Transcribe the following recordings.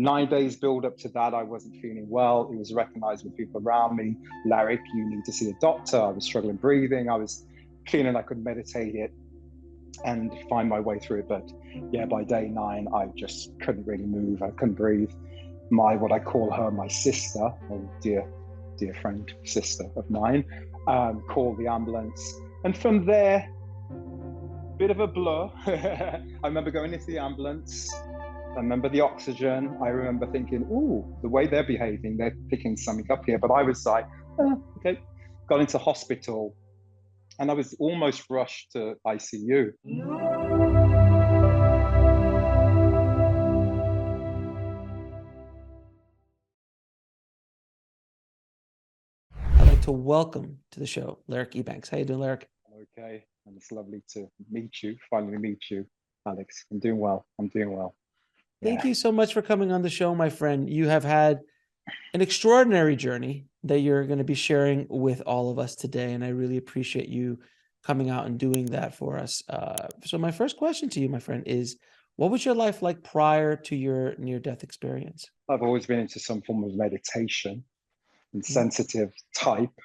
9 days build up to that, I wasn't feeling well. It was recognized with people around me. Larrick, you need to see a doctor. I was struggling breathing. I was feeling I could meditate it and find my way through it. But yeah, by day 9, I just couldn't really move. I couldn't breathe. What I call her, my sister, a dear friend, sister of mine, called the ambulance. And from there, bit of a blur. I remember going into the ambulance. I remember the oxygen. I remember thinking, ooh, the way they're behaving, they're picking something up here. But I was like, okay. Got into hospital and I was almost rushed to ICU. I'd like to welcome to the show, Larrick Ebanks. How you doing, Larrick? Okay, and it's lovely to finally meet you, Alex. I'm doing well. Thank you so much for coming on the show, my friend. You have had an extraordinary journey that you're going to be sharing with all of us today, and I really appreciate you coming out and doing that for us. So my first question to you, my friend, is what was your life like prior to your near-death experience? I've always been into some form of meditation and sensitive type,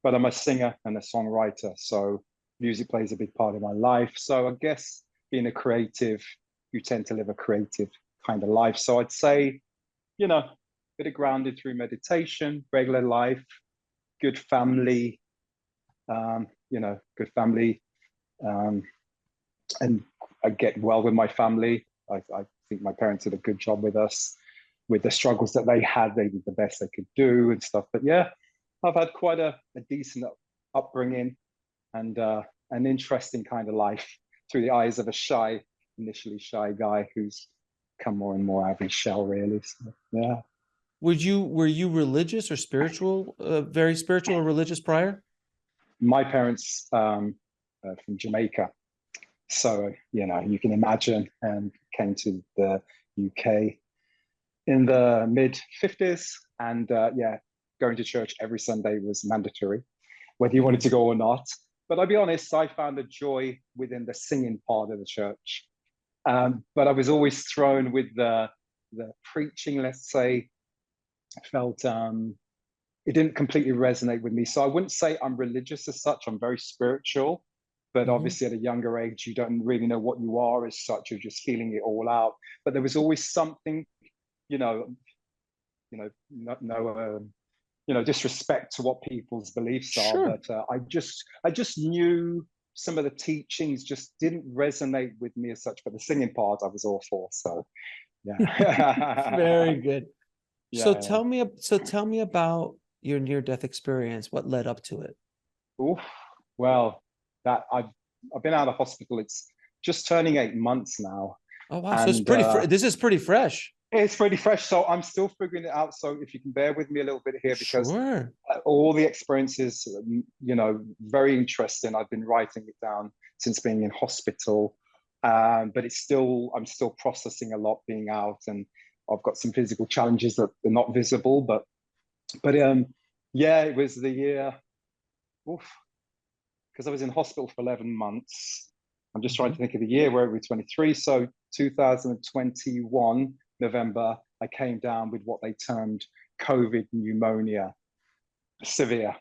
but I'm a singer and a songwriter, so music plays a big part of my life. So I guess being a creative, you tend to live a creative kind of life. So I'd say, a bit of grounded through meditation, regular life, good family, good family. And I get well with my family. I think my parents did a good job with us. With the struggles that they had, they did the best they could do and stuff. But yeah, I've had quite a decent upbringing and an interesting kind of life through the eyes of a initially shy guy who's come more and more out of his shell, really. So, yeah. Were you religious or spiritual, very spiritual or religious prior? My parents from Jamaica, so you can imagine, and came to the UK in the mid-50s, and going to church every Sunday was mandatory, whether you wanted to go or not. But I'll be honest, I found a joy within the singing part of the church. But I was always thrown with the preaching, let's say. I felt it didn't completely resonate with me. So I wouldn't say I'm religious as such. I'm very spiritual. But obviously at a younger age, you don't really know what you are as such. You're just feeling it all out. But there was always something, disrespect to what people's beliefs are. But I just knew some of the teachings just didn't resonate with me as such. But the singing part, I was all for. So, yeah. Very good. Yeah, so tell me about your near-death experience. What led up to it? Oof. Well, that I've been out of hospital. It's just turning 8 months now. Oh wow! So it's pretty. This is pretty fresh. It's pretty fresh. So I'm still figuring it out. So if you can bear with me a little bit here, because all the experiences, very interesting. I've been writing it down since being in hospital, but I'm still processing a lot being out, and I've got some physical challenges that are not visible. But it was the year. Because I was in hospital for 11 months. I'm just trying to think of the year where we were 23. So 2021, November, I came down with what they termed COVID pneumonia. Severe,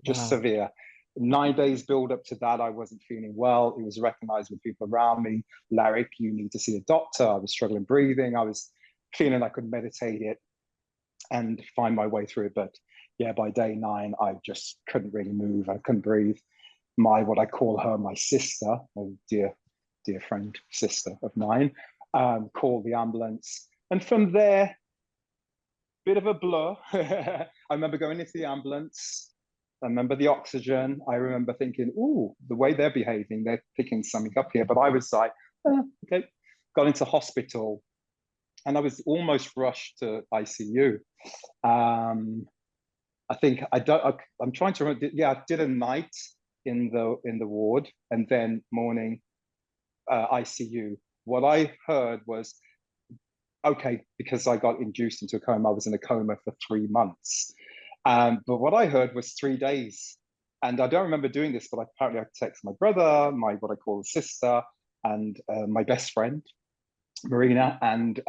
just severe. 9 days build up to that, I wasn't feeling well. It was recognized with people around me. Larrick, you need to see a doctor. I was struggling breathing. I was feeling I could meditate it and find my way through it. But yeah, by day 9, I just couldn't really move. I couldn't breathe. What I call her, my sister, a dear friend, sister of mine, called the ambulance. And from there, bit of a blur. I remember going into the ambulance. I remember the oxygen. I remember thinking, ooh, the way they're behaving, they're picking something up here. But I was like, okay. Got into hospital and I was almost rushed to ICU. I think I'm trying to remember. Yeah, I did a night in the ward and then morning ICU. What I heard was, okay, because I got induced into a coma, I was in a coma for 3 months. But what I heard was 3 days. And I don't remember doing this, but apparently I texted my brother, what I call a sister, and my best friend, Marina. And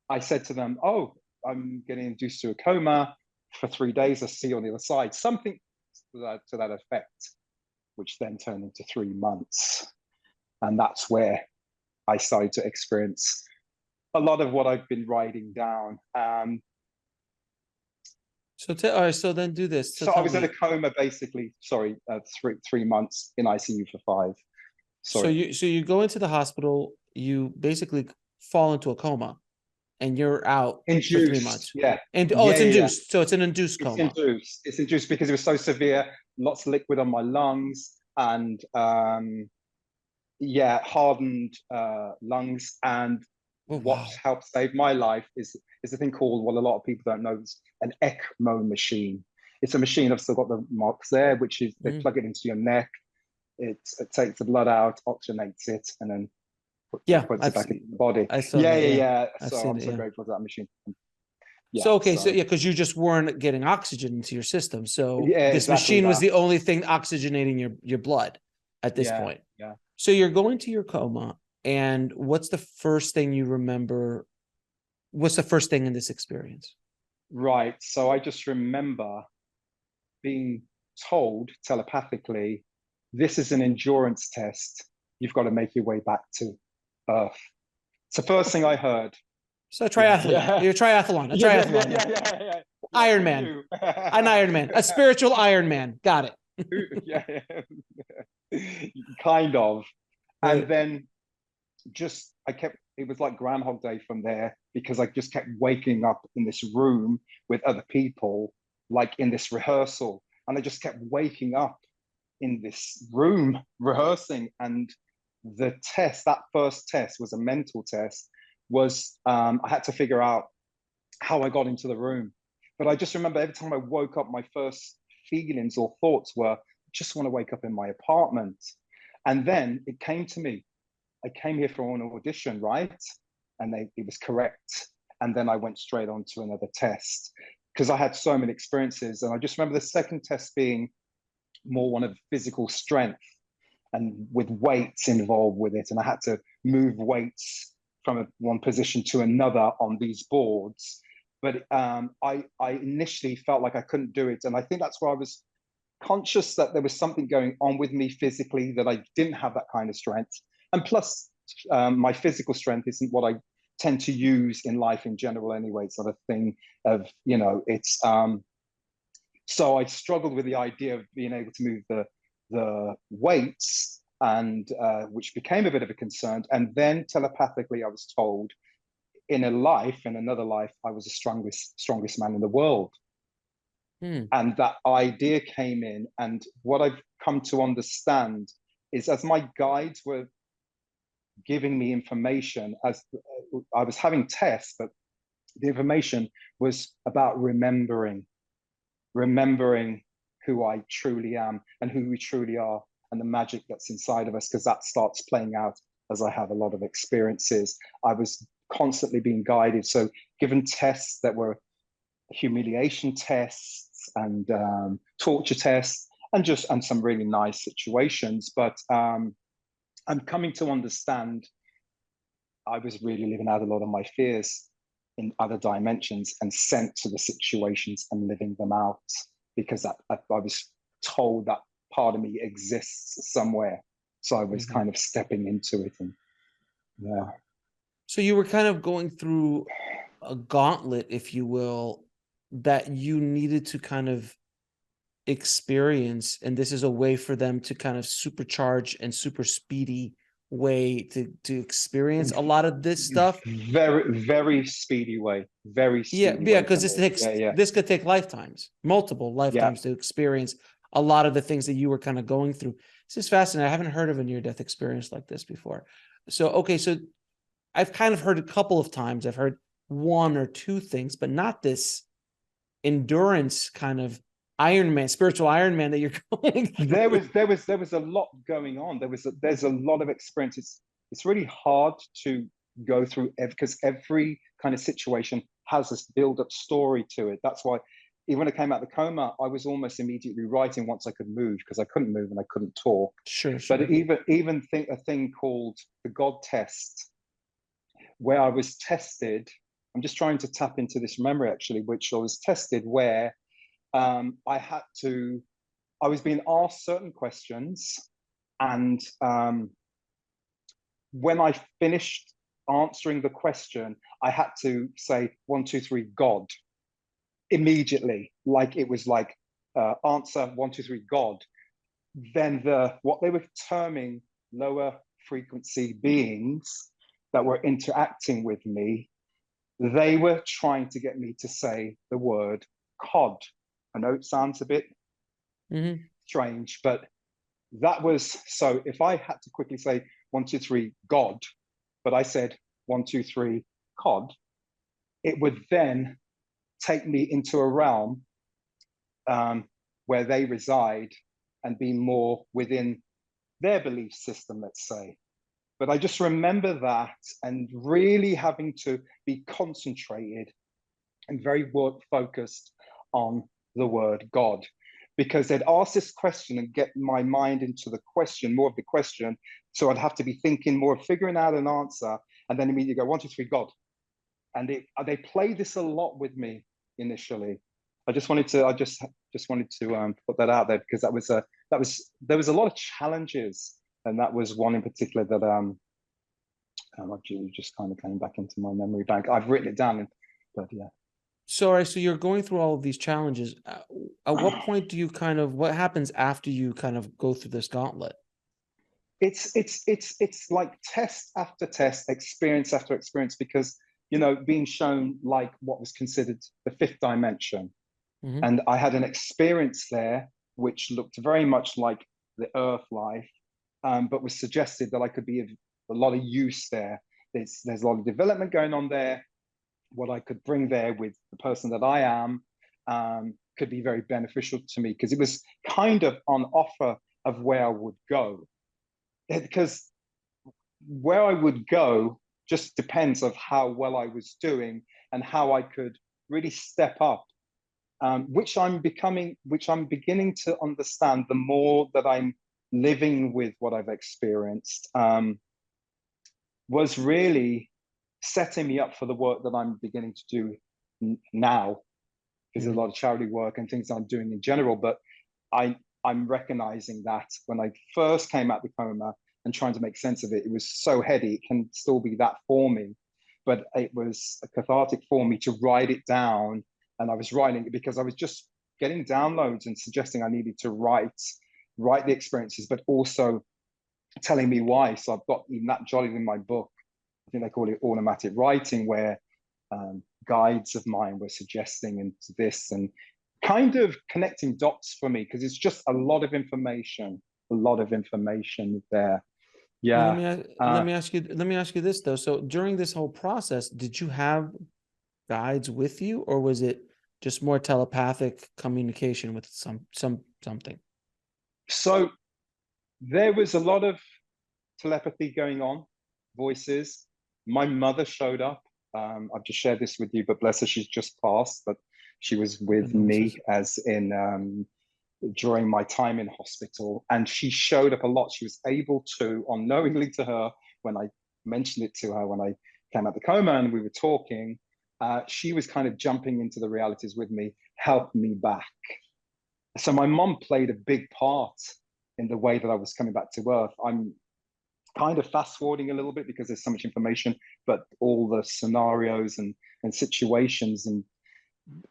I said to them, oh, I'm getting induced to a coma for 3 days. I'll see you on the other side. Something to that effect, which then turned into 3 months. And that's where I started to experience a lot of what I've been writing down. All right, so then do this. So I was in a coma, basically, 3 months in ICU for 5. Sorry. So you go into the hospital, you basically fall into a coma, and you're out Induced, for 3 months. Yeah. And it's induced. So it's an induced coma. It's induced because it was so severe, lots of liquid on my lungs, and hardened lungs. And what helped save my life is a thing called, what a lot of people don't know, is an ECMO machine. It's a machine, I've still got the marks there, which is they plug it into your neck. It takes the blood out, oxygenates it, and then puts it back in the body. So I'm so grateful for that machine. Because you just weren't getting oxygen into your system. So this machine was the only thing oxygenating your blood at this point. Yeah. So you're going to your coma, and what's the first thing you remember? What's the first thing in this experience? Right. So I just remember being told telepathically, this is an endurance test. You've got to make your way back to Earth. It's the first thing I heard. So a triathlete. You're a triathlon. A triathlon. Yeah. Iron Man. An Iron Man. A spiritual Iron Man. Got it. Kind of. Right. And then it was like Groundhog Day from there, because I just kept waking up in this room with other people, like in this rehearsal. And I just kept waking up in this room rehearsing. And the test, that first test was a mental test, was I had to figure out how I got into the room. But I just remember every time I woke up, my first feelings or thoughts were, I just want to wake up in my apartment. And then it came to me, I came here for an audition, right? And it was correct. And then I went straight on to another test, because I had so many experiences. And I just remember the second test being more one of physical strength, and with weights involved with it. And I had to move weights from one position to another on these boards. But I initially felt like I couldn't do it. And I think that's where I was conscious that there was something going on with me physically, that I didn't have that kind of strength. And plus, my physical strength isn't what I tend to use in life in general anyway, sort of thing of, it's... So I struggled with the idea of being able to move the weights, and which became a bit of a concern. And then telepathically, I was told, in another life, I was the strongest man in the world. And that idea came in. And what I've come to understand is, as my guides were giving me information, as I was having tests, but the information was about remembering who I truly am and who we truly are, and the magic that's inside of us, because that starts playing out as I have a lot of experiences. I was constantly being guided. So given tests that were humiliation tests and torture tests, and some really nice situations. But I'm coming to understand I was really living out a lot of my fears in other dimensions, and sent to the situations and living them out, because I was told that part of me exists somewhere. So I was kind of stepping into it. And so you were kind of going through a gauntlet, if you will, that you needed to kind of experience, and this is a way for them to kind of supercharge and super speedy way to experience a lot of this stuff. Very, very speedy way. Very speedy way. Because this could take lifetimes, multiple lifetimes to experience a lot of the things that you were kind of going through. This is fascinating. I haven't heard of a near-death experience like this before. So I've kind of heard a couple of times. I've heard one or two things, but not this endurance kind of Iron Man, spiritual Iron Man that you're going through. There was a lot going on. There's a lot of experiences. It's really hard to go through, because every kind of situation has this build-up story to it. That's why even when I came out of the coma, I was almost immediately writing once I could move, because I couldn't move and I couldn't talk. Sure. But even think a thing called the God test, where I was tested I'm just trying to tap into this memory actually, which I was tested where I was being asked certain questions, and when I finished answering the question, I had to say 1, 2, 3, God, immediately, like it was like answer 1, 2, 3, God. Then what they were terming lower frequency beings that were interacting with me, they were trying to get me to say the word cod. I know it sounds a bit strange, but that was, so if I had to quickly say 1, 2, 3, God, but I said 1, 2, 3, cod, it would then take me into a realm where they reside and be more within their belief system, let's say. But I just remember that and really having to be concentrated and very work focused on the word God, because they'd ask this question and get my mind into the question, more of the question. So I'd have to be thinking more, figuring out an answer, and then immediately go 1, 2, 3, God. And they played this a lot with me initially. I just wanted to put that out there, because there was a lot of challenges, and that was one in particular that just kind of came back into my memory bank. I've written it down, but yeah. Sorry, so you're going through all of these challenges. At what point do you what happens after you kind of go through this gauntlet? It's like test after test, experience after experience, because, you know, being shown like what was considered the fifth dimension. And I had an experience there which looked very much like the earth life, but was suggested that I could be of a lot of use there. There's a lot of development going on there. What I could bring there with the person that I am could be very beneficial to me, because it was kind of on offer of where I would go. Because where I would go just depends of how well I was doing and how I could really step up, which I'm beginning to understand the more that I'm living with what I've experienced, was really setting me up for the work that I'm beginning to do now. There's a lot of charity work and things I'm doing in general, but I'm recognizing that when I first came out of the coma and trying to make sense of it, it was so heady. It can still be that for me, but it was a cathartic for me to write it down. And I was writing it because I was just getting downloads and suggesting I needed to write the experiences, but also telling me why. So I've got even that jotted in my book. I think they call it automatic writing, where guides of mine were suggesting into this and kind of connecting dots for me, because it's just a lot of information there. Yeah. Let me ask you this though. So during this whole process, did you have guides with you, or was it just more telepathic communication with something? So there was a lot of telepathy going on, voices. My mother showed up. I've just shared this with you, but bless her, she's just passed, but she was with me as in during my time in hospital, and she showed up a lot. She was able to, unknowingly to her, when I mentioned it to her when I came out the coma and we were talking, she was kind of jumping into the realities with me, helping me back. So my mom played a big part in the way that I was coming back to Earth. I'm kind of fast forwarding a little bit because there's so much information, but all the scenarios and situations and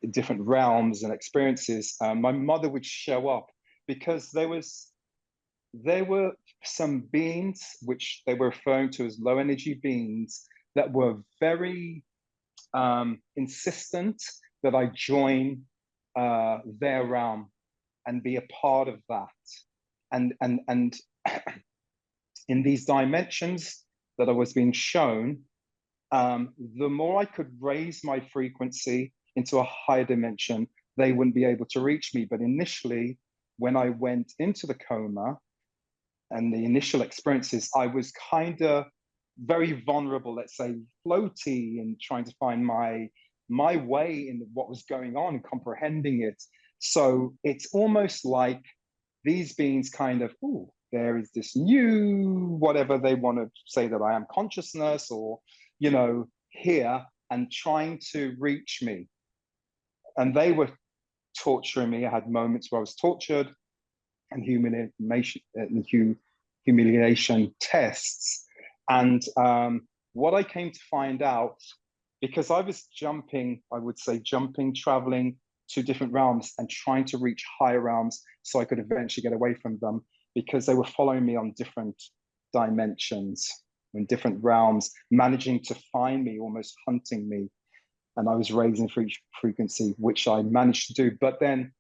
different realms and experiences, my mother would show up because there were some beings which they were referring to as low energy beings that were very insistent that I join their realm and be a part of that. And in these dimensions that I was being shown, the more I could raise my frequency into a higher dimension, they wouldn't be able to reach me. But initially, when I went into the coma and the initial experiences, I was kind of very vulnerable, let's say floaty, and trying to find my way in what was going on and comprehending it. So it's almost like these beings kind of, oh, there is this new, whatever they want to say that I am consciousness, or, you know, here, and trying to reach me. And they were torturing me. I had moments where I was tortured and humiliation tests. And what I came to find out, because I was jumping, traveling to different realms and trying to reach higher realms so I could eventually get away from them, because they were following me on different dimensions, in different realms, managing to find me, almost hunting me. And I was raising frequency, which I managed to do. But then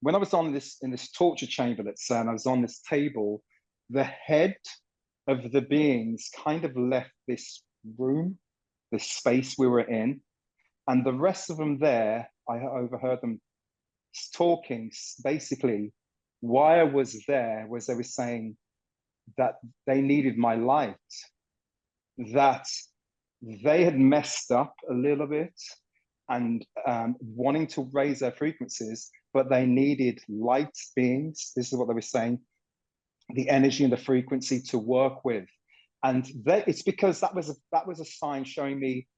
when I was in this torture chamber, let's say, and I was on this table, the head of the beings kind of left this room, this space we were in, and the rest of them there, I overheard them talking. Basically, why I was there was they were saying that they needed my light, that they had messed up a little bit and wanting to raise their frequencies, but they needed light beings. This is what they were saying, the energy and the frequency to work with. And it's because that was a sign showing me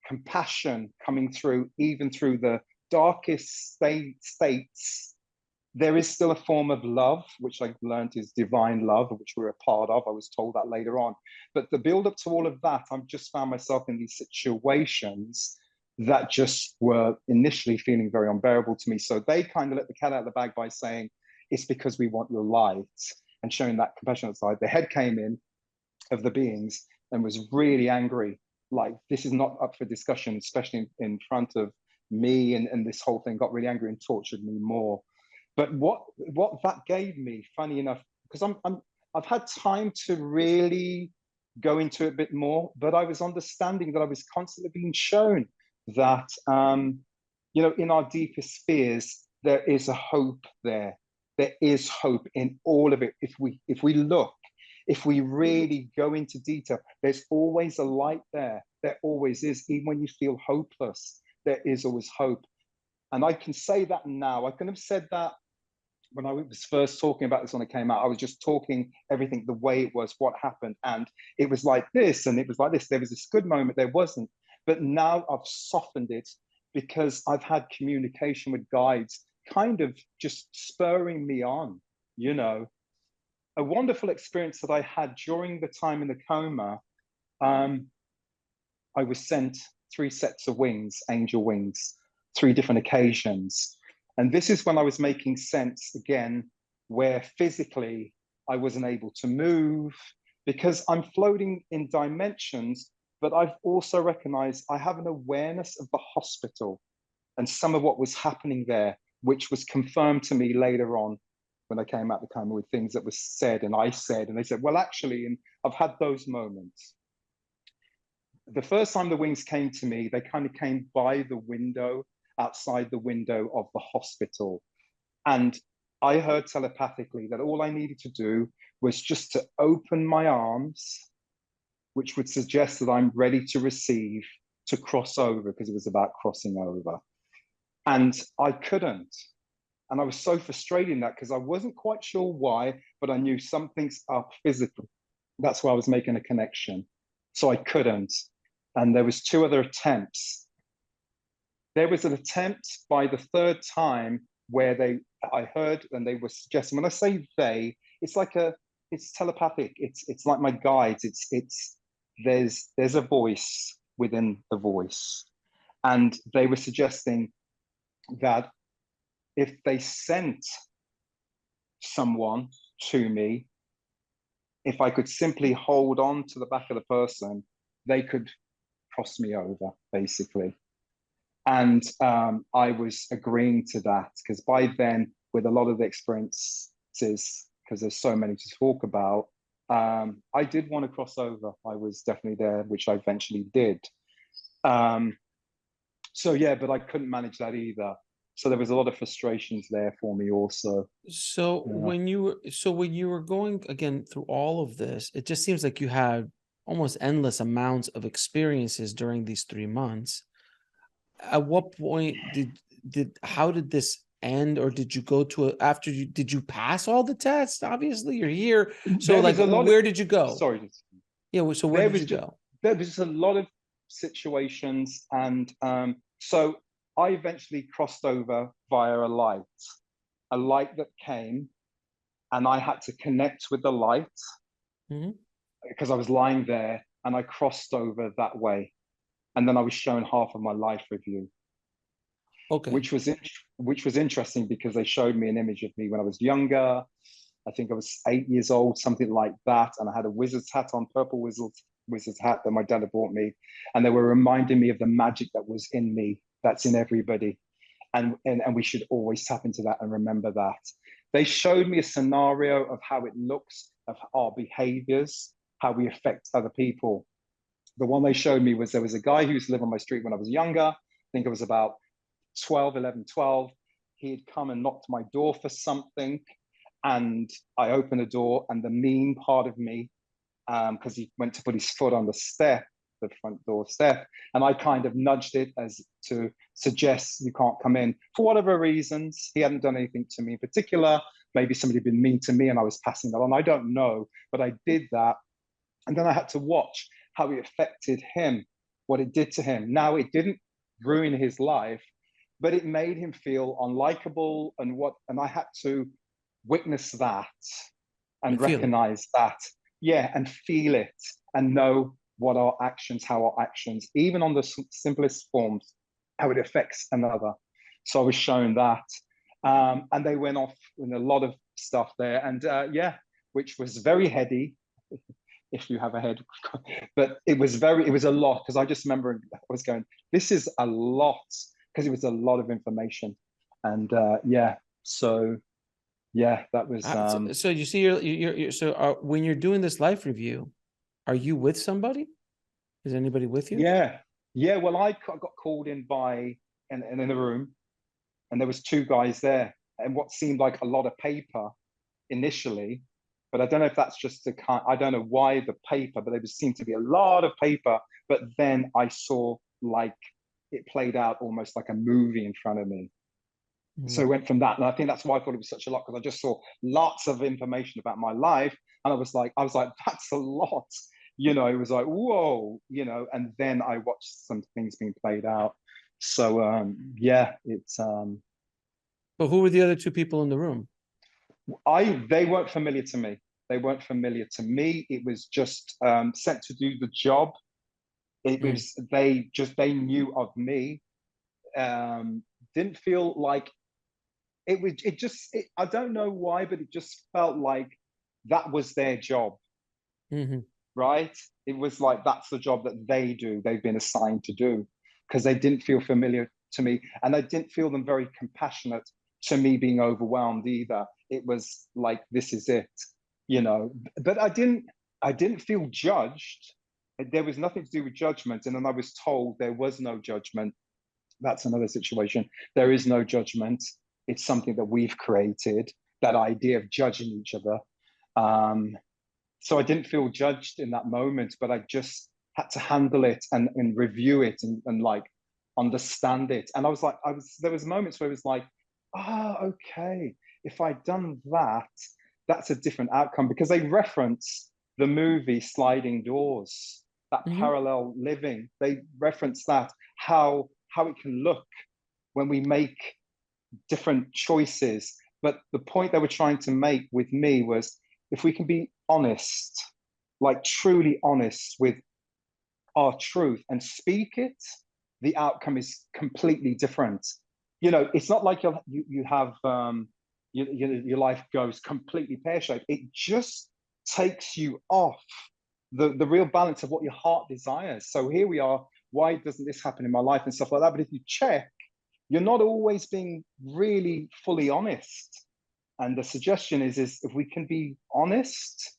compassion coming through, even through the darkest states. There is still a form of love, which I learned is divine love, which we're a part of. I was told that later on. But the build up to all of that, I've just found myself in these situations that just were initially feeling very unbearable to me. So they kind of let the cat out of the bag by saying, it's because we want your light, and showing that compassionate side. The head came in of the beings and was really angry. Like, this is not up for discussion, especially in front of me. And this whole thing got really angry and tortured me more. But what that gave me, funny enough, because I've had time to really go into it a bit more, but I was understanding that I was constantly being shown that, in our deepest fears, there is a hope there. There is hope in all of it. If we look, if we really go into detail, there's always a light there. There always is. Even when you feel hopeless, there is always hope. And I can say that now. I couldn't have said that when I was first talking about this when it came out. I was just talking everything the way it was, what happened. And it was like this, and it was like this. There was this good moment, there wasn't. But now I've softened it because I've had communication with guides kind of just spurring me on, A wonderful experience that I had during the time in the coma, I was sent 3 sets of wings, angel wings, 3 different occasions. And this is when I was making sense again, where physically I wasn't able to move because I'm floating in dimensions, but I've also recognized I have an awareness of the hospital and some of what was happening there, which was confirmed to me later on when I came out the coma with things that was said and I said, and they said, well, actually, and I've had those moments. The first time the wings came to me, they kind of came by the window, outside the window of the hospital. And I heard telepathically that all I needed to do was just to open my arms, which would suggest that I'm ready to receive, to cross over, because it was about crossing over. And I couldn't. And I was so frustrated in that because I wasn't quite sure why, but I knew something's up physically. That's why I was making a connection. So I couldn't. And there was 2 other attempts. There was an attempt by the 3rd time where I heard, and they were suggesting, when I say they, it's telepathic. It's like my guides. There's a voice within the voice. And they were suggesting that if they sent someone to me, if I could simply hold on to the back of the person, they could cross me over, basically. And I was agreeing to that because by then, with a lot of the experiences, because there's so many to talk about, I did want to cross over. I was definitely there, which I eventually did. So yeah, but I couldn't manage that either. So there was a lot of frustrations there for me also. So when you were going again through all of this, it just seems like you had almost endless amounts of experiences during these 3 months. At what point how did this end, or did you go to did you pass all the tests? Obviously you're here. So where did you go? Sorry. Yeah. So where did you go? There was just a lot of situations. And so I eventually crossed over via a light that came, and I had to connect with the light because I was lying there, and I crossed over that way. And then I was shown half of my life review. Okay. Which was interesting because they showed me an image of me when I was younger. I think I was 8 years old, something like that. And I had a wizard's hat on, purple wizard's hat that my dad had bought me. And they were reminding me of the magic that was in me, that's in everybody. And we should always tap into that and remember that. They showed me a scenario of how it looks, of our behaviors, how we affect other people. The one they showed me was there was a guy who used to live on my street when I was younger. I think I was about 12. He had come and knocked my door for something, and I opened the door, and the mean part of me, because he went to put his foot on the step, the front door step, and I kind of nudged it as to suggest you can't come in for whatever reasons. He hadn't done anything to me in particular. Maybe somebody had been mean to me and I was passing that on. I don't know, but I did that. And then I had to watch how it affected him, what it did to him. Now, it didn't ruin his life, but it made him feel unlikable, and I had to witness that and recognize that, and feel it, and know what our actions, how our actions, even on the simplest forms, how it affects another. So I was shown that, and they went off in a lot of stuff there, and which was very heady, if you have a head, but it was a lot, because I just remember I was going, this is a lot, because it was a lot of information. And so that was so you see, you're so when you're doing this life review, are you with somebody? Is anybody with you? Well, I got called in in the room, and there was 2 guys there, and what seemed like a lot of paper initially, but I don't know if that's just I don't know why the paper, but there seemed to be a lot of paper. But then I saw like it played out almost like a movie in front of me. So it went from that, and I think that's why I thought it was such a lot, because I just saw lots of information about my life, and I was like, that's a lot, it was like, whoa, and then I watched some things being played out. So it's But who were the other 2 people in the room? They weren't familiar to me. It was just sent to do the job. It was they knew of me. Didn't feel like it was. I don't know why, but it just felt like that was their job. Right? It was like that's the job that they do. They've been assigned to do, because they didn't feel familiar to me, and I didn't feel them very compassionate to me being overwhelmed either. It was like, this is it, but I didn't feel judged. There was nothing to do with judgment. And then I was told there was no judgment. That's another situation. There is no judgment. It's something that we've created, that idea of judging each other. So I didn't feel judged in that moment, but I just had to handle it and review it and like understand it. And there was moments where it was like, okay, if I'd done that, that's a different outcome, because they reference the movie Sliding Doors, that parallel living. They reference that, how it can look when we make different choices. But the point they were trying to make with me was, if we can be honest, like truly honest with our truth and speak it, the outcome is completely different. It's not like you have your life goes completely pear-shaped. It just takes you off the real balance of what your heart desires. So here we are, why doesn't this happen in my life and stuff like that? But if you check, you're not always being really fully honest. And the suggestion is if we can be honest,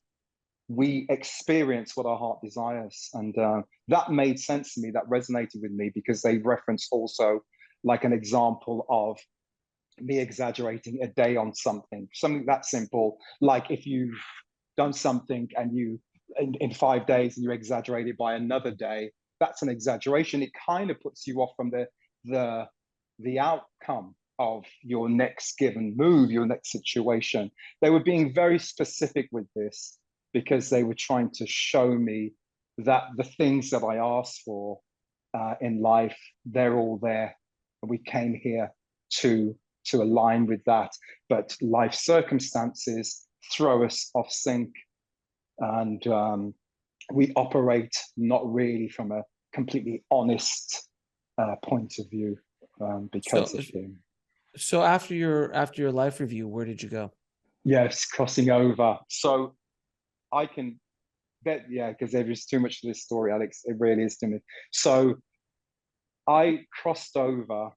we experience what our heart desires. And that made sense to me, that resonated with me, because they referenced also like an example of me exaggerating a day on something that simple. Like if you've done something and you in 5 days and you exaggerate it by another day, that's an exaggeration. It kind of puts you off from the outcome of your next given move, your next situation. They were being very specific with this, because they were trying to show me that the things that I asked for in life, they're all there. And we came here to align with that. But life circumstances throw us off sync, and we operate not really from a completely honest point of view because of him. So after your life review, where did you go? Yes, crossing over. So I can bet, yeah, because there is too much to this story, Alex. It really is to me. So I crossed over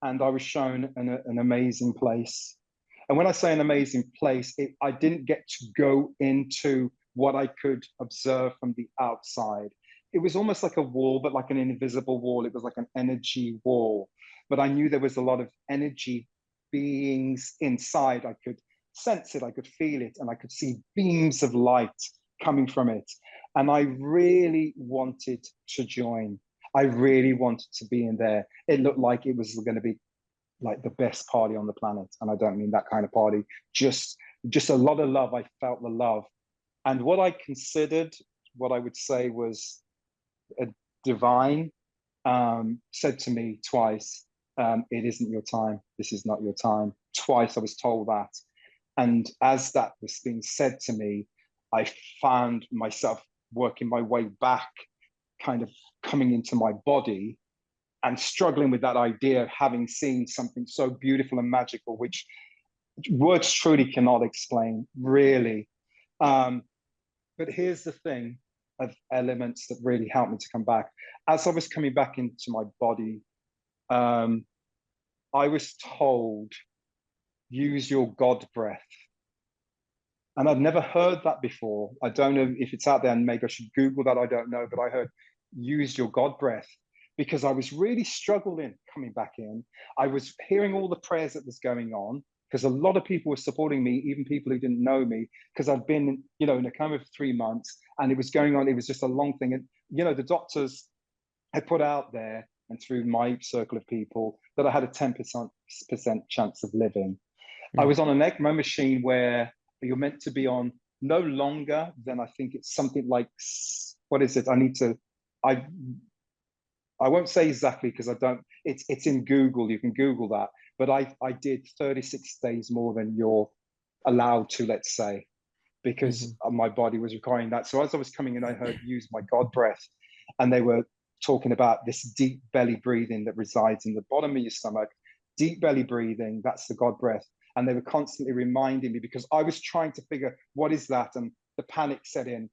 and I was shown an amazing place. And when I say an amazing place, I didn't get to go into what I could observe from the outside. It was almost like a wall, but like an invisible wall. It was like an energy wall. But I knew there was a lot of energy beings inside. I could sense it, I could feel it, and I could see beams of light coming from it. And I really wanted to join. I really wanted to be in there. It looked like it was going to be like the best party on the planet. And I don't mean that kind of party, just a lot of love. I felt the love. And what I considered, what I would say was a divine, said to me twice, it isn't your time. This is not your time. Twice I was told that. And as that was being said to me, I found myself working my way back, kind of coming into my body and struggling with that idea of having seen something so beautiful and magical, which words truly cannot explain, really. But here's the thing of elements that really helped me to come back. As I was coming back into my body, I was told, use your God breath. And I'd never heard that before. I don't know if it's out there, and maybe I should Google that, I don't know, but I heard, use your God breath, because I was really struggling coming back in. I was hearing all the prayers that was going on, because a lot of people were supporting me, even people who didn't know me, because I'd been, in a coma for 3 months, and it was going on. It was just a long thing. And, the doctors had put out there, and through my circle of people, that I had a 10% chance of living. I was on an ECMO machine where you're meant to be on no longer than, I think it's something like, what is it? I won't say exactly because I don't, it's in Google, you can Google that. But I did 36 days more than you're allowed to, let's say, because my body was requiring that. So as I was coming in, I heard, use my God breath. And they were talking about this deep belly breathing that resides in the bottom of your stomach. Deep belly breathing, that's the God breath. And they were constantly reminding me, because I was trying to figure, what is that? And the panic set in.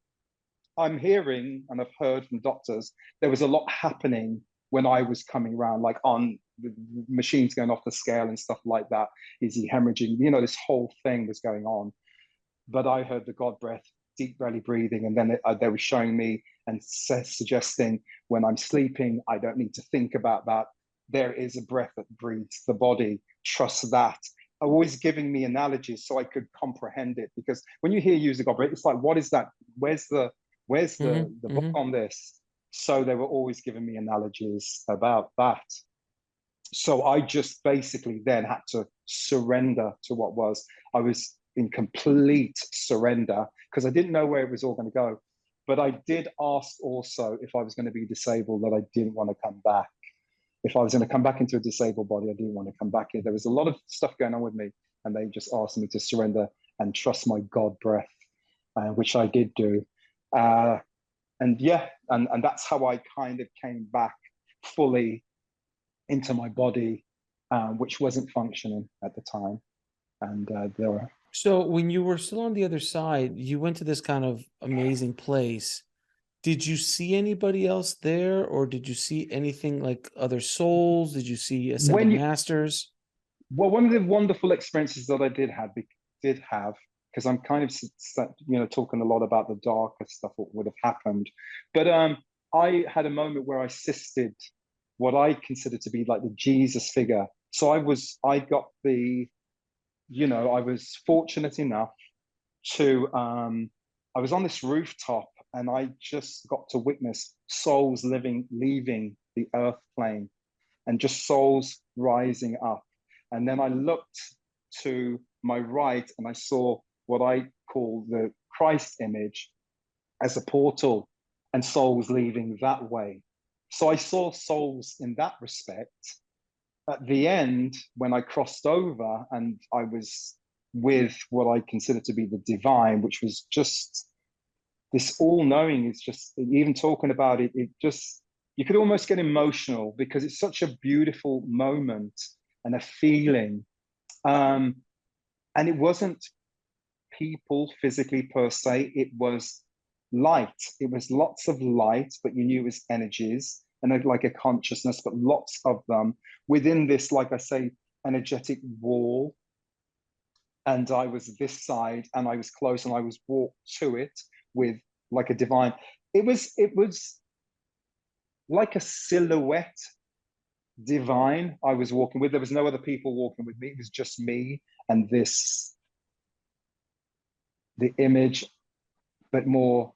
I'm hearing, and I've heard from doctors, there was a lot happening when I was coming around, like on the machines going off the scale and stuff like that. Is he hemorrhaging? This whole thing was going on. But I heard the God breath, deep belly breathing, and then they were showing me and suggesting when I'm sleeping, I don't need to think about that. There is a breath that breathes the body. Trust that. Always giving me analogies so I could comprehend it. Because when you hear use the God breath, it's like, what is that? Where's the book on this? So they were always giving me analogies about that. So I just basically then had to surrender to what was. I was in complete surrender because I didn't know where it was all going to go. But I did ask also if I was going to be disabled, that I didn't want to come back. If I was going to come back into a disabled body, I didn't want to come back here. There was a lot of stuff going on with me, and they just asked me to surrender and trust my God breath, which I did do. And that's how I kind of came back fully into my body, which wasn't functioning at the time. And there were. So when you were still on the other side, you went to this kind of amazing place. Did you see anybody else there, or did you see anything like other souls? Did you see ascended masters? Well, one of the wonderful experiences that I did have, because I'm kind of talking a lot about the darker stuff, what would have happened. But I had a moment where I assisted what I consider to be like the Jesus figure. So I was fortunate enough to, I was on this rooftop, and I just got to witness souls leaving the earth plane, and just souls rising up. And then I looked to my right, and I saw what I call the Christ image as a portal, and souls leaving that way. So I saw souls in that respect. At the end, when I crossed over and I was with what I consider to be the divine, which was just this all-knowing, is just, even talking about it, it just, you could almost get emotional because it's such a beautiful moment and a feeling. And it wasn't people physically per se, it was light. It was lots of light, but you knew it was energies and like a consciousness, but lots of them within this, like I say, energetic wall. And I was this side and I was close and I was walked to it with like a divine. It was like a silhouette divine I was walking with. There was no other people walking with me. It was just me and this, the image, but more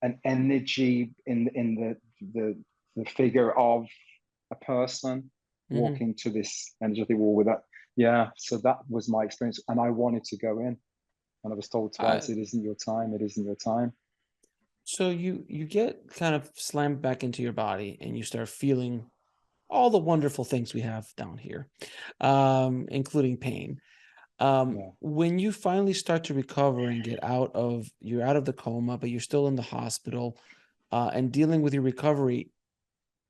an energy in the figure of a person walking to this energetic wall with that. Yeah, so that was my experience, and I wanted to go in, and I was told twice, it isn't your time, it isn't your time. So you get kind of slammed back into your body and you start feeling all the wonderful things we have down here, including pain. When you finally start to recover and you're out of the coma, but you're still in the hospital and dealing with your recovery,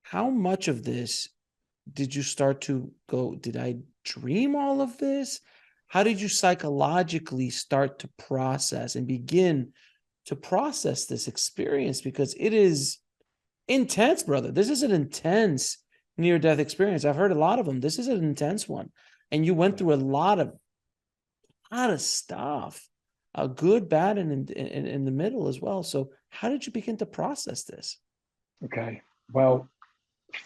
how much of this did you start to go, did I dream all of this? How did you psychologically start to process and begin to process this experience? Because it is intense, brother. This is an intense near-death experience. I've heard a lot of them. This is an intense one. And you went through a lot of stuff, good, bad, and in the middle as well. So how did you begin to process this? Okay, well,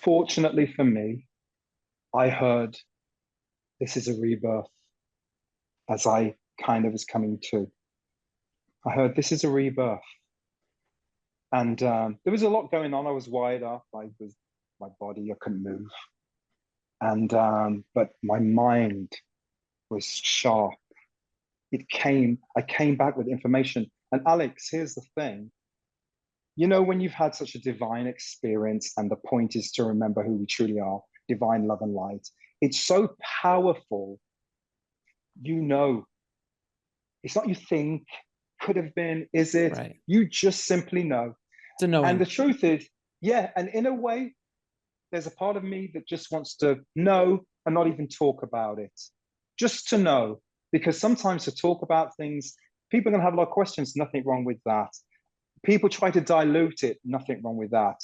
fortunately for me, I heard this is a rebirth as I kind of was coming to. I heard this is a rebirth. And there was a lot going on. I was wired up. My body, I couldn't move. And but my mind was sharp. I came back with information. And Alex, here's the thing. You know, when you've had such a divine experience, and the point is to remember who we truly are, divine love and light, it's so powerful. You know, it's not you think, could have been, is it? Right. You just simply know. To knowing. And the truth is, yeah, and in a way, there's a part of me that just wants to know and not even talk about it, just to know. Because sometimes to talk about things, people are going to have a lot of questions, nothing wrong with that. People try to dilute it, nothing wrong with that.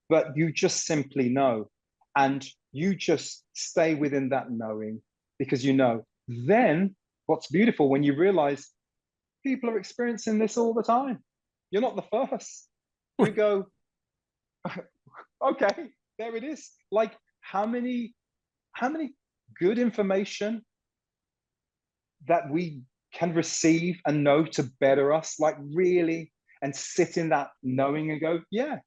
But you just simply know. And you just stay within that knowing because you know. Then what's beautiful when you realize people are experiencing this all the time. You're not the first. You go, okay, there it is. Like how many good information that we can receive and know to better us, like really, and sit in that knowing and go, yeah,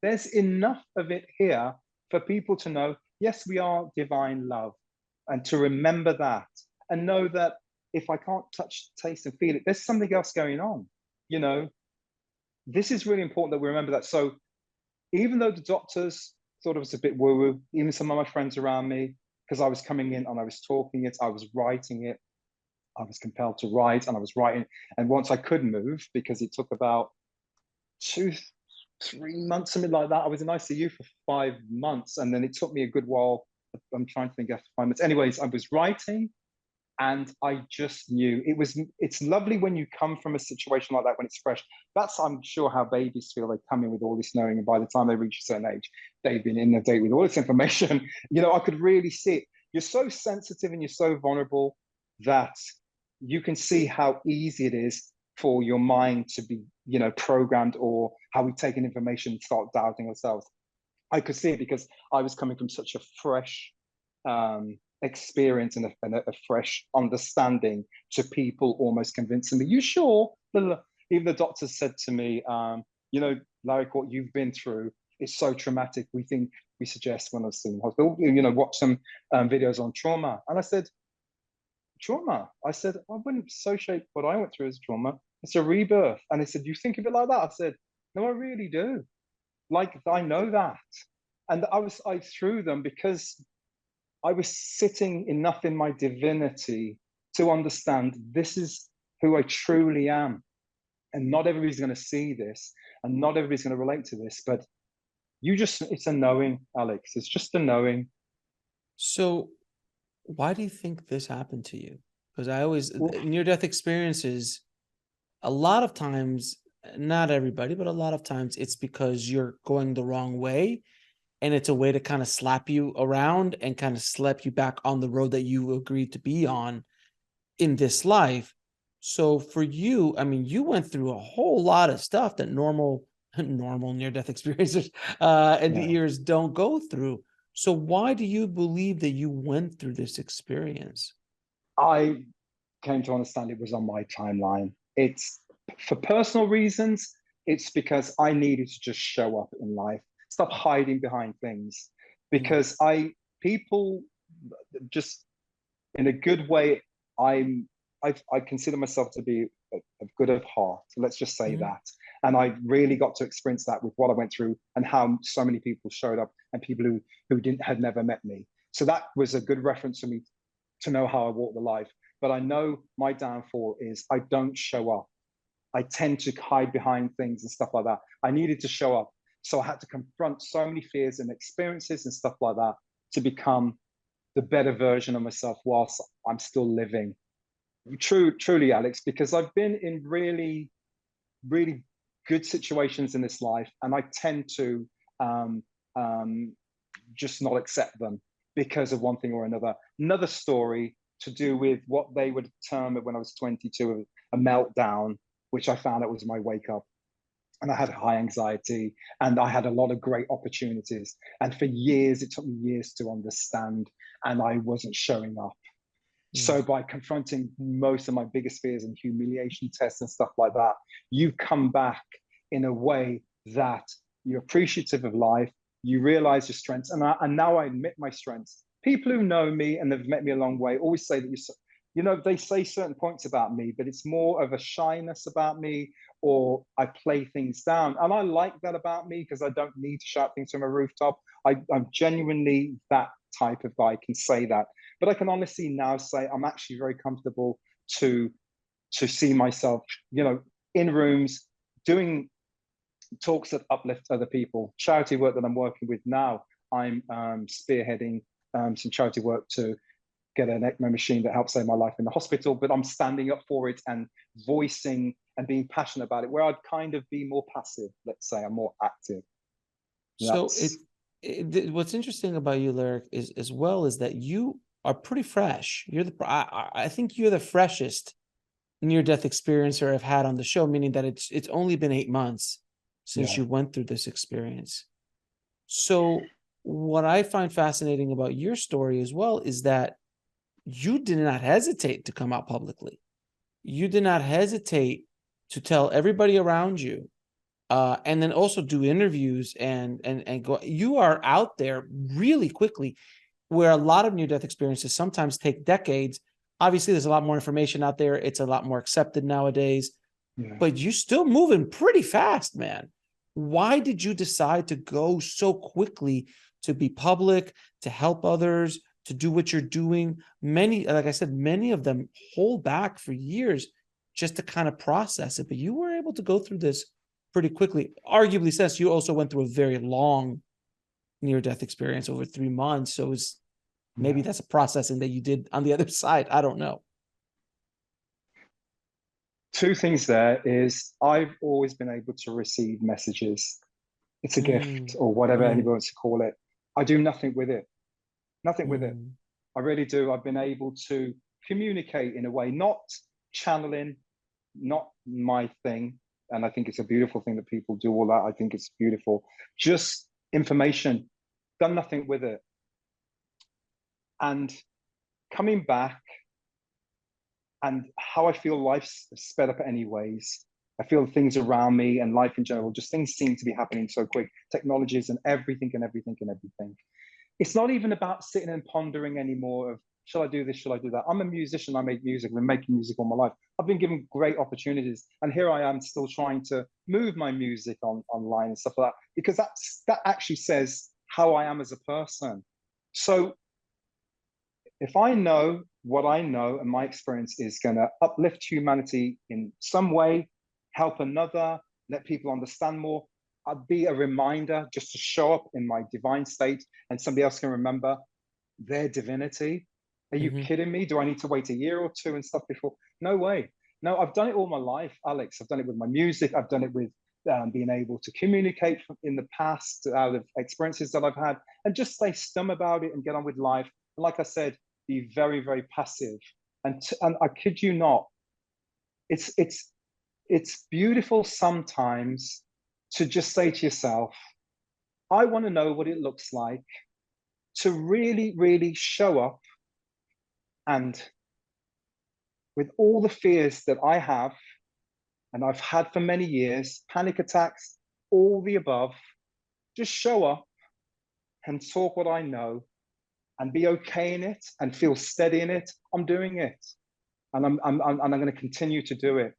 there's enough of it here for people to know, yes, we are divine love, and to remember that and know that if I can't touch, taste, and feel it, there's something else going on. You know, this is really important that we remember that. So even though the doctors thought it was a bit woo-woo, even some of my friends around me, because I was coming in and I was talking it, I was writing it, I was compelled to write, and I was writing. And once I could move, because it took about 2-3 months, something like that. I was in ICU for 5 months, and then it took me a good while. I'm trying to think after 5 months. Anyways, I was writing, and I just knew it's lovely when you come from a situation like that when it's fresh. That's, I'm sure, how babies feel. They come in with all this knowing, and by the time they reach a certain age, they've been in the day with all this information. You know, I could really see it. You're so sensitive and you're so vulnerable that you can see how easy it is for your mind to be, you know, programmed, or how we take in information and start doubting ourselves. I could see it because I was coming from such a fresh experience and a fresh understanding to people almost convincing me, you sure? Even the doctors said to me, you know, Larrick, what you've been through is so traumatic. We suggest when I was in the hospital, you know, watch some videos on trauma. And I said, trauma? I said, I wouldn't associate what I went through as trauma. It's a rebirth. And they said, you think of it like that? I said, no, I really do. like I know that. And I threw them because I was sitting enough in my divinity to understand this is who I truly am. And not everybody's going to see this, and not everybody's going to relate to this, but it's a knowing, Alex. It's just a knowing. So why do you think this happened to you? Because Well, near-death experiences, a lot of times, not everybody, but a lot of times it's because you're going the wrong way. And it's a way to kind of slap you around and kind of slap you back on the road that you agreed to be on in this life. So for you, I mean, you went through a whole lot of stuff that normal near-death experiencers and yeah, ears don't go through. So why do you believe that you went through this experience? I came to understand it was on my timeline. It's for personal reasons. It's because I needed to just show up in life, stop hiding behind things, Mm, because people just in a good way. I consider myself to be a good of heart. So let's just say mhm, that. And I really got to experience that with what I went through and how so many people showed up and people who had never met me. So that was a good reference for me to know how I walk the life. But I know my downfall is I don't show up. I tend to hide behind things and stuff like that. I needed to show up. So I had to confront so many fears and experiences and stuff like that to become the better version of myself whilst I'm still living. Truly, Alex, because I've been in really, really good situations in this life, and I tend to um, um, just not accept them because of one thing or another. Another story to do with what they would term it when I was 22 a meltdown, which I found out was my wake up. And I had high anxiety and I had a lot of great opportunities. And for years, it took me years to understand, and I wasn't showing up. mm, So by confronting most of my biggest fears and humiliation tests and stuff like that, you come back in a way that you're appreciative of life, you realize your strengths, and now I admit my strengths. People who know me and have met me a long way always say that they say certain points about me, but it's more of a shyness about me, or I play things down. And I like that about me because I don't need to shout things from a rooftop. I'm genuinely that type of guy, can say that. But I can honestly now say I'm actually very comfortable to see myself, in rooms doing talks that uplift other people. Charity work that I'm working with now, I'm spearheading some charity work to get an ECMO machine that helps save my life in the hospital. But I'm standing up for it and voicing and being passionate about it, where I'd kind of be more passive. Let's say I'm more active. So That's what's interesting about you, Larrick, is as well is that you are pretty fresh. I think you're the freshest near-death experiencer I've had on the show, meaning that it's only been 8 months since yeah, you went through this experience. So what I find fascinating about your story as well is that you did not hesitate to come out publicly. You did not hesitate to tell everybody around you, and then also do interviews and go. You are out there really quickly, where a lot of near-death experiences sometimes take decades. Obviously, there's a lot more information out there. It's a lot more accepted nowadays, yeah. but you still moving pretty fast, man. Why did you decide to go so quickly to be public, to help others, to do what you're doing? Many, like I said, many of them hold back for years just to kind of process it, but you were able to go through this pretty quickly. Arguably, since you also went through a very long near-death experience over 3 months, so it's maybe Yeah. that's a processing that you did on the other side. I don't know. Two things there is I've always been able to receive messages. It's a gift Mm, or whatever mm, anybody wants to call it. I do nothing with it. Nothing with it. mm. I really do. I've been able to communicate in a way, not channeling, not my thing. And I think it's a beautiful thing that people do all that. I think it's beautiful. Just information, done nothing with it. And coming back and how I feel life's sped up anyways. I feel things around me and life in general, just things seem to be happening so quick. Technologies and everything and everything and everything. It's not even about sitting and pondering anymore of, shall I do this? Shall I do that? I'm a musician. I make music. I've been making music all my life. I've been given great opportunities, and here I am still trying to move my music online and stuff like that, because that actually says how I am as a person. So if I know what I know and my experience is going to uplift humanity in some way, help another, let people understand more, I'd be a reminder just to show up in my divine state, and somebody else can remember their divinity. Are you kidding me? Do I need to wait a year or two and stuff before? No way. No, I've done it all my life, Alex. I've done it with my music. I've done it with being able to communicate in the past out of experiences that I've had, and just stay stum about it and get on with life. And like I said, be very, very passive. And I kid you not, it's beautiful sometimes to just say to yourself, I want to know what it looks like to really, really show up, and with all the fears that I have, and I've had for many years, panic attacks, all the above, just show up and talk what I know and be okay in it and feel steady in it. I'm doing it. And I'm going to continue to do it.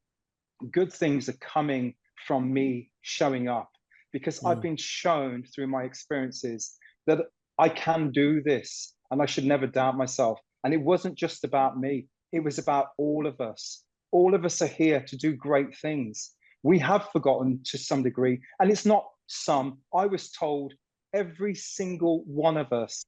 Good things are coming from me showing up, because I've been shown through my experiences that I can do this, and I should never doubt myself. And it wasn't just about me. It was about all of us. All of us are here to do great things. We have forgotten to some degree, and it's not some. I was told every single one of us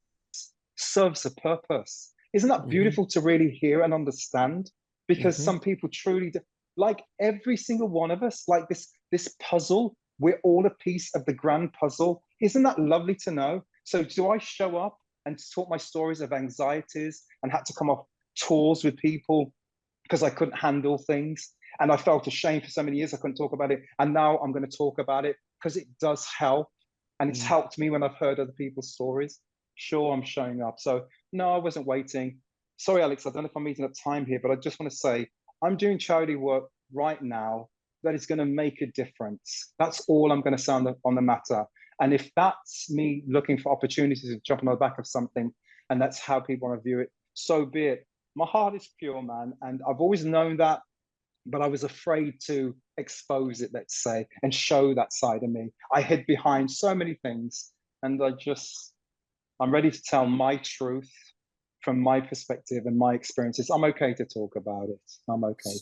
serves a purpose. Isn't that beautiful to really hear and understand? Because some people truly do. Like every single one of us, like this puzzle, we're all a piece of the grand puzzle. Isn't that lovely to know? So do I show up and talk my stories of anxieties and had to come off tours with people because I couldn't handle things, and I felt ashamed for so many years I couldn't talk about it, and now I'm going to talk about it because it does help, and it's helped me when I've heard other people's stories. Sure, I'm showing up. So no, I wasn't waiting. Sorry, Alex, I don't know if I'm meeting up time here, but I just want to say I'm doing charity work right now that is going to make a difference. That's all I'm going to say on the matter. And if that's me looking for opportunities to jump on the back of something, and that's how people want to view it, so be it. My heart is pure, man. And I've always known that, but I was afraid to expose it, let's say, and show that side of me. I hid behind so many things, and I'm ready to tell my truth from my perspective and my experiences. I'm okay to talk about it. I'm okay.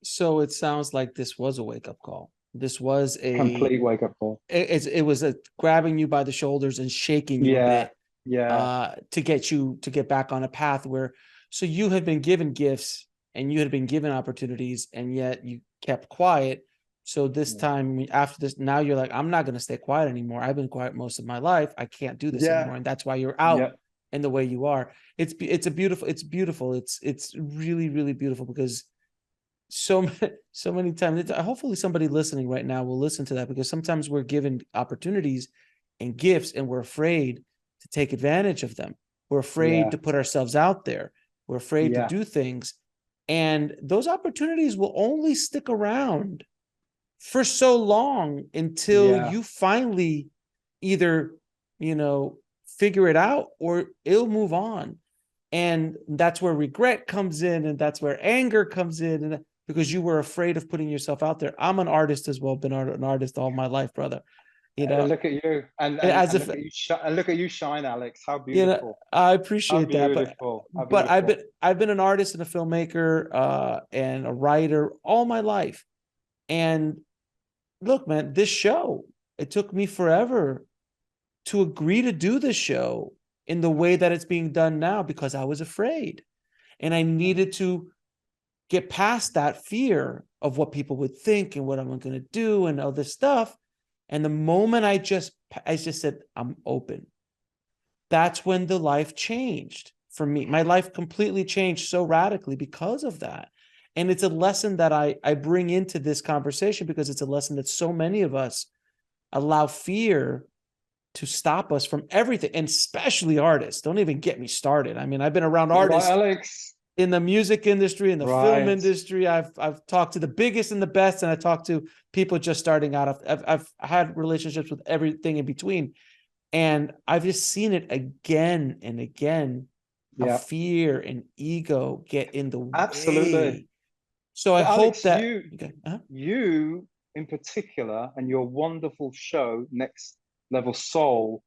So it sounds like this was a wake-up call. This was a complete wake-up call. It was a grabbing you by the shoulders and shaking you a bit, to get back on a path where, so you had been given gifts and you had been given opportunities, and yet you kept quiet. So this time after this, now you're like, I'm not going to stay quiet anymore. I've been quiet most of my life. I can't do this anymore. And that's why you're out in the way you are. It's beautiful. It's really, really beautiful, because so many times, hopefully somebody listening right now will listen to that, because sometimes we're given opportunities and gifts and we're afraid to take advantage of them. We're afraid to put ourselves out there. We're afraid to do things. And those opportunities will only stick around for so long until you finally either, figure it out or it'll move on. And that's where regret comes in, and that's where anger comes in, and because you were afraid of putting yourself out there. I'm an artist as well, been an artist all my life, brother. Look at you, and look at you shine, Alex. How beautiful! I appreciate that, but I've been an artist and a filmmaker and a writer all my life. And look, man, this show, it took me forever to agree to do this show in the way that it's being done now, because I was afraid, and I needed to get past that fear of what people would think and what I'm going to do and all this stuff. And the moment I just said, I'm open, that's when the life changed for me. My life completely changed so radically because of that. And it's a lesson that I bring into this conversation, because it's a lesson that so many of us allow fear to stop us from everything, and especially artists. Don't even get me started. I mean, I've been around artists in the music industry, in the film industry. I've talked to the biggest and the best, and I talked to people just starting out. I've had relationships with everything in between, and I've just seen it again and again. How fear and ego get in the way. So I But hope Alex, that okay. you in particular, and your wonderful show, Next Level Soul,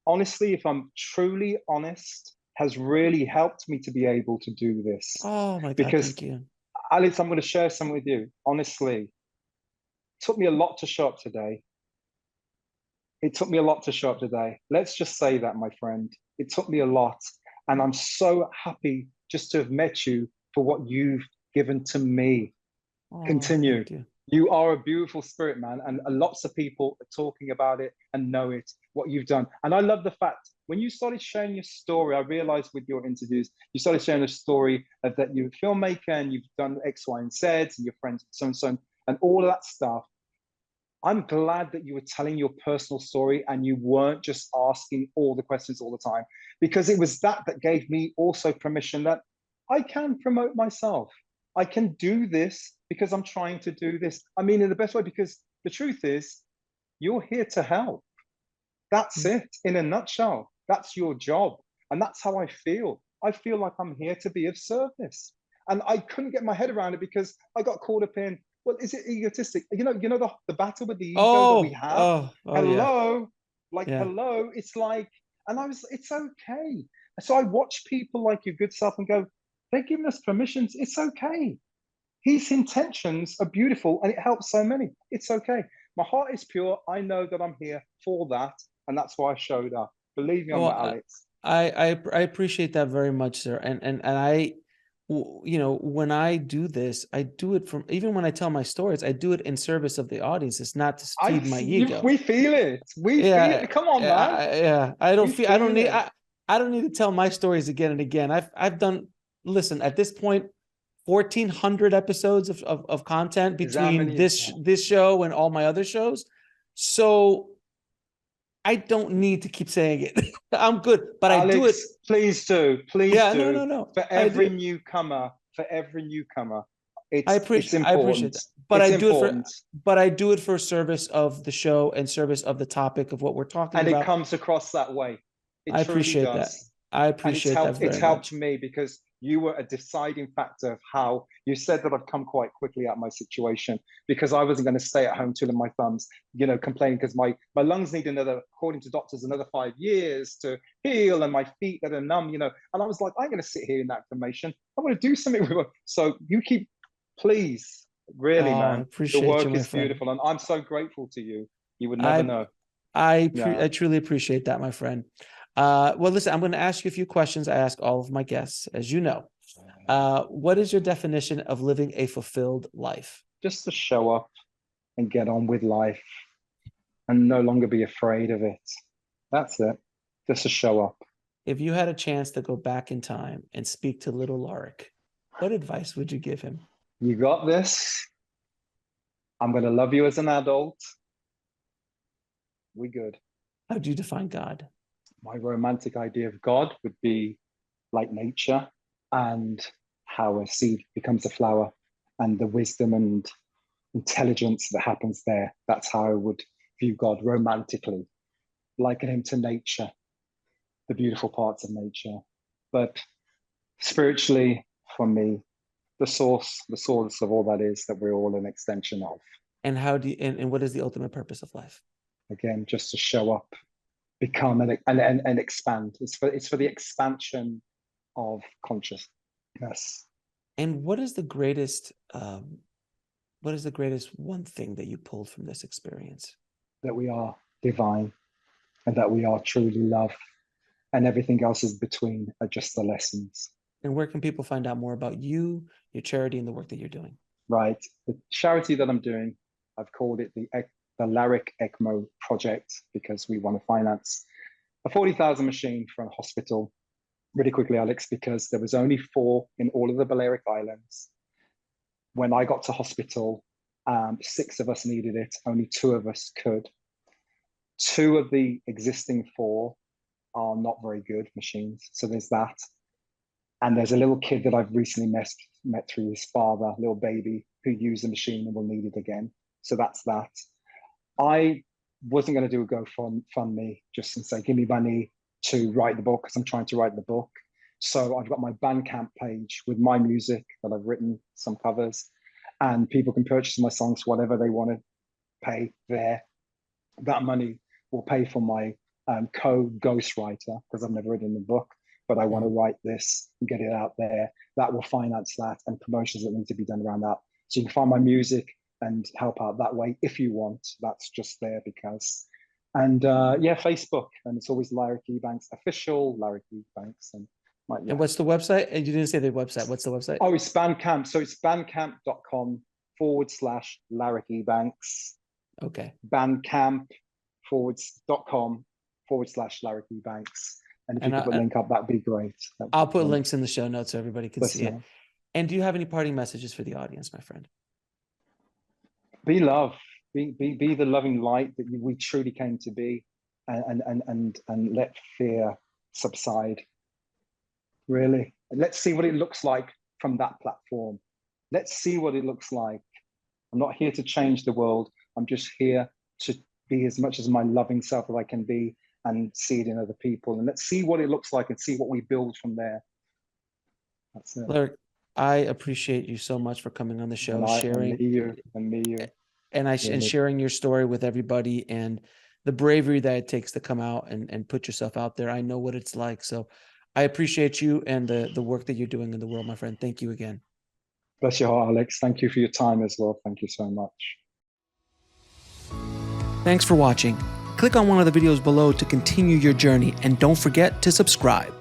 honestly, if I'm truly honest, has really helped me to be able to do this. Oh my God, Because, thank you. Alex, I'm going to share something with you. Honestly, it took me a lot to show up today. It took me a lot to show up today. Let's just say that, my friend. It took me a lot. And I'm so happy just to have met you for what you've given to me. Oh, Continue. thank you. You are a beautiful spirit, man. And lots of people are talking about it and know it, what you've done. And I love the fact when you started sharing your story, I realized with your interviews, you started sharing a story of that you're a filmmaker and you've done X, Y, and Z, and your friends, so, and all of that stuff. I'm glad that you were telling your personal story and you weren't just asking all the questions all the time, because it was that gave me also permission that I can promote myself. I can do this because I'm trying to do this. I mean, in the best way, because the truth is, you're here to help. That's it in a nutshell. That's your job. And that's how I feel. I feel like I'm here to be of service. And I couldn't get my head around it because I got caught up in, well, is it egotistic? The battle with the ego that we have. Yeah. Hello, like, Yeah. hello. It's like, it's okay. So I watch people like your good self and go, they're giving us permissions. It's okay. His intentions are beautiful and it helps so many. It's okay. My heart is pure. I know that I'm here for that. And that's why I showed up. Believe me on that, Well, Alex. I appreciate that very much, sir. And when I do this, I do it from, even when I tell my stories, I do it in service of the audience. It's not to feed my ego. We feel it. We feel Yeah, it. Come on, man. yeah. We feel it. I don't need to tell my stories again and again. I've done, listen, at this point, 1,400 episodes of content between this show and all my other shows. So I don't need to keep saying it. I'm good, but Alex, I do it. Please do. Please Yeah, do. no. For every newcomer, I it's appreciate important. that. But It's I do important. I do it for service of the show and service of the topic of what we're talking And it about. comes across that way. It I truly appreciate that. does. I And it's appreciate that helped. It's very helped much. me because you were a deciding factor of how you said that I've come quite quickly out of my situation because I wasn't going to stay at home twiddling my thumbs, complaining because my lungs need another, according to doctors, another 5 years to heal, and my feet that are numb, And I was like, I'm going to sit here in that information. I want to do something with it. So you keep, please, really, I man, your appreciate you, work my is friend. beautiful, and I'm so grateful to you. You would never know. I truly appreciate that, my friend. Well, listen, I'm going to ask you a few questions I ask all of my guests, as you know. What is your definition of living a fulfilled life? Just to show up and get on with life and no longer be afraid of it. That's it. Just to show up. If you had a chance to go back in time and speak to little Larrick, what advice would you give him? You got this. I'm going to love you as an adult. We good. How do you define God? My romantic idea of God would be like nature and how a seed becomes a flower and the wisdom and intelligence that happens there. That's how I would view God romantically, liken him to nature, the beautiful parts of nature. But spiritually, for me, the source of all that is that we're all an extension of. And how do you, and what is the ultimate purpose of life? Again, just to show up, become and expand. It's for the expansion of consciousness. And what is the greatest one thing that you pulled from this experience? That we are divine and that we are truly love, and everything else is between are just the lessons. And where can people find out more about you, your charity, and the work that you're doing? Right. The charity that I'm doing, I've called it the Larrick ECMO project because we want to finance a 40,000 machine for a hospital. Really quickly, Alex, because there was only 4 in all of the Balearic Islands. When I got to hospital, 6 of us needed it. Only 2 of us could. 2 of the existing 4 are not very good machines. So there's that. And there's a little kid that I've recently met through his father, little baby, who used the machine and will need it again. So that's that. I wasn't going to do a GoFundMe just and say, give me money to write the book, because I'm trying to write the book. So I've got my Bandcamp page with my music that I've written, some covers. and people can purchase my songs whatever they want to pay there. That money will pay for my co-ghostwriter, because I've never written the book, but I want to write this and get it out there. That will finance that, and promotions that need to be done around that. So you can find my music and help out that way if you want. That's just there because. And yeah, Facebook, and it's always Larrick Ebanks official, Larrick Ebanks. And and what's the website? You didn't say the website. What's the website? Oh, it's Bandcamp. So it's bandcamp.com/Larrick Ebanks. Okay. Bandcamp.com/Larrick Ebanks. And if you could put a link up, that'd be great. I'll put links in the show notes so everybody can see it. And do you have any parting messages for the audience, my friend? Be love. Be the loving light that we truly came to be, and let fear subside. Really, and let's see what it looks like from that platform. Let's see what it looks like. I'm not here to change the world. I'm just here to be as much as my loving self as I can be, and see it in other people. And let's see what it looks like and see what we build from there. That's it. Larrick, I appreciate you so much for coming on the show, sharing and sharing your story with everybody, and the bravery that it takes to come out and put yourself out there. I know what it's like. So I appreciate you and the work that you're doing in the world, my friend. Thank you again. Bless your heart, Alex. Thank you for your time as well. Thank you so much. Thanks for watching. Click on one of the videos below to continue your journey, and don't forget to subscribe.